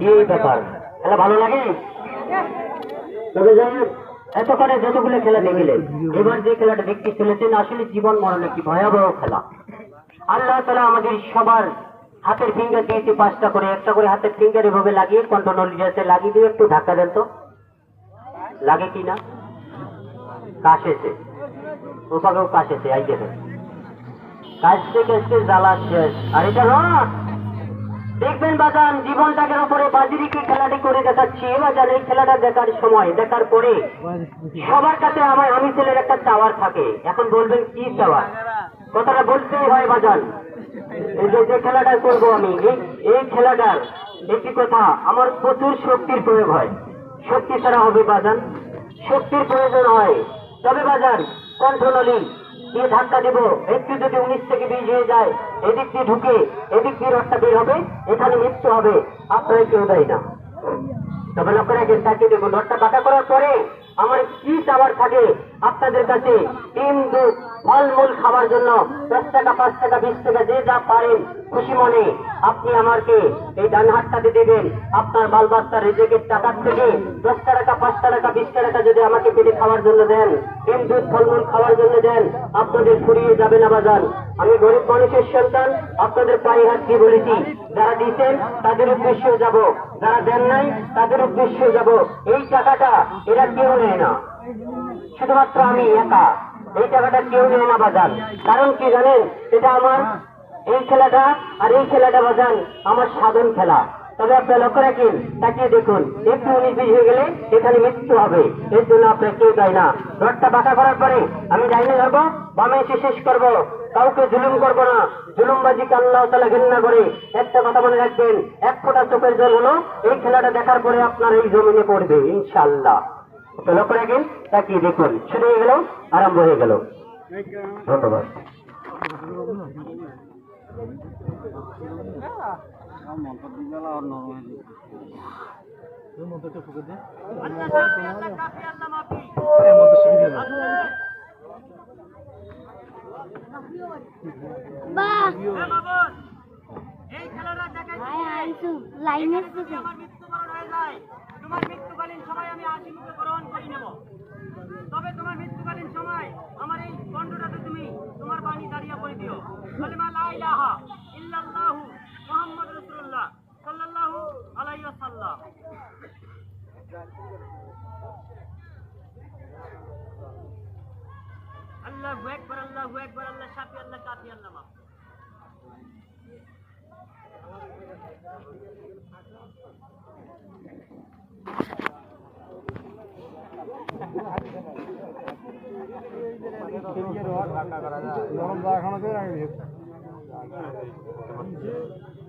এই ব্যাপার খেলা ভালো লাগে। তবে যাই হোক, এতক্ষণে যতগুলো খেলা দেখলেন, এবার যে খেলাটা দেখতে চলেছেন আসলে জীবন মরণ একটি ভয়াবহ খেলা। আল্লাহ তাআলা আমাদের সবার হাতের ফিঙ্গার দিয়েছে 5টা করে, একটা করে হাতের ফিঙ্গার এভাবে লাগিয়ে কন্ট্রোল যাতে লাগিয়ে দিয়ে একটু ধাক্কা দেন তো, লাগে কিনা? কাশ এসে ওপাকেও কাশ এসে আই দেখেন, কাশতে কাশতে জ্বালা শেষ। আর এটা রড দেখবেন বাজান, জীবনটাকে উপরে বাজিরিকে খেলাটি করে দেখাচ্ছি। বাজান এই খেলাটা দেখার সময়, দেখার পরে সবার কাছে আমি ছেলের একটা চাওয়ার থাকে। এখন বলবেন কি চাওয়ার, কথাটা বলতেই হয় বাজান। এই যে খেলাটা করবো আমি, এই খেলাটার একটি কথা, আমার প্রচুর শক্তির প্রয়োগ হয়। শক্তি ছাড়া হবে বাজান, শক্তির প্রয়োজন হয়। তবে বাজান কন্ট্রোলি দিয়ে ধাক্কা দেব, একটু যদি 19 থেকে 20 হয়ে যায়, এদিক দিয়ে ঢুকে এদিক দিয়ে রডটা বের হবে, এখানে মৃত্যু হবে। আপনারা কেউ দেয় না, তবে লক্ষ্য রাখেন। তাকিয়ে দেখুন, রডটা বাঁকা করার পরে আমার কি চাওয়ার থাকে আপনাদের কাছে? ডিম, দুধ, ফলমূল খাওয়ার জন্য 10 টাকা, 5 টাকা, 20 টাকা, যে যা পারেন খুশি মনে আপনি আমাকে এই ডান হাতটাতে দেবেন। আপনার বাল বাচ্চার রেজেকের টাকার থেকে 10 টাকা, 5 টাকা, 20 টাকা যদি আমাকে পেটে খাওয়ার জন্য দেন, ডিম, দুধ, ফলমূল খাওয়ার জন্য দেন, আপনাদের ফুরিয়ে যাবে না বাজান। আমি গরিব মানুষের সন্তান, আপনাদের পায়ে হাত দিয়ে বলেছি, যারা দিচ্ছেন তাদের উদ্দেশ্যেও যাব, যারা দেন নাই তাদের উদ্দেশ্যেও যাব। এই টাকাটা এরা কেউ নেয় না, শুধুমাত্র আমি একা। এই টাকাটা কেউ নেয় না বাজান। কারণ কি জানেন? এটা আমার এই খেলাটা আর এই খেলাটা বাজান আমার সাধন খেলা। তবে আপনারা লক্ষ্য রাখেন, তাকিয়ে দেখুন, একটু 19-20 হয়ে গেলে এখানে মৃত্যু হবে। এর জন্য আপনার কেউ যায় না। রডটা বাঁকা করার পরে আমি ডাইনে ধরবো, বামে এসে শেষ করবো। কাউকে জুলুম করবো না, জুলুমবাজিকে আল্লাহ তাআলা ঘৃণা করে। একটা কথা মনে রাখবেন, 1 ফোঁটা চোখের জল হলো এই খেলাটা দেখার পরে আপনার এই জমিনে পড়বে ইনশাআল্লাহ। লক্ষ্য রাখেন, তাকিয়ে দেখুন, শুরু হয়ে গেল, আরম্ভ হয়ে গেল। ধন্যবাদ। এই খেলাটা দেখাইছি লাইনের থেকে আমার মৃত্যুবরণ হয়ে যায়, তোমার মৃত্যুকালীন সময় আমি হাসি মুখে গ্রহণ করে নেব। তবে তোমার মৃত্যুকালীন সময় আমার এই কণ্ঠটাতে তুমি তোমার বাণী দাঁড়িয়ে করে দিও, কালিমা লা ইলাহা ইল্লাল্লাহু মুহাম্মাদুর রাসূলুল্লাহ সাল্লাল্লাহু আলাইহি ওয়াসাল্লাম। আল্লাহু আকবার, আল্লাহু আকবার, আল্লাহ শাফি, আল্লাহ কাফি, আল্লাহ মাফ।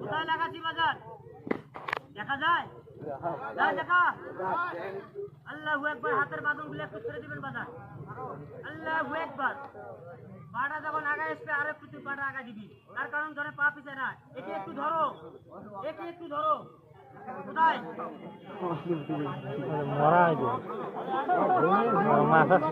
কোথায় লাগাচ্ছি বাজার? দেখা যায়? দেখা। আল্লাহু আকবার, হাতের বাঁধন গুলো একটু ছেড়ে দিবেন বাজার। আল্লাহু আকবার। পাটা যখন আগায় আসবে আরো একটু পাটা আগা দিবি, তার কারণ ধরে পা পিছে না। একে একটু ধরো, একে একটু ধরো। কোথায় মরা মাথার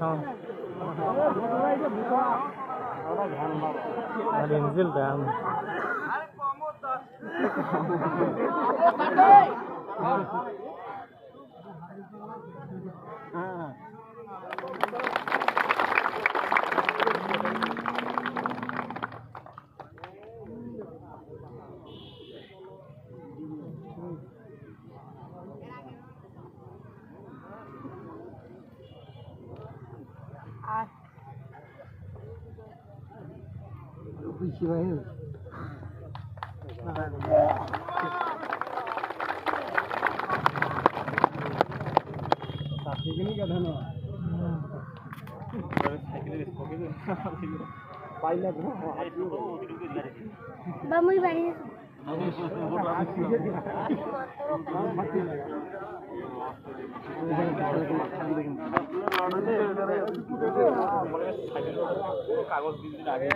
বামুই বাড়ি কাগজ দিন আগে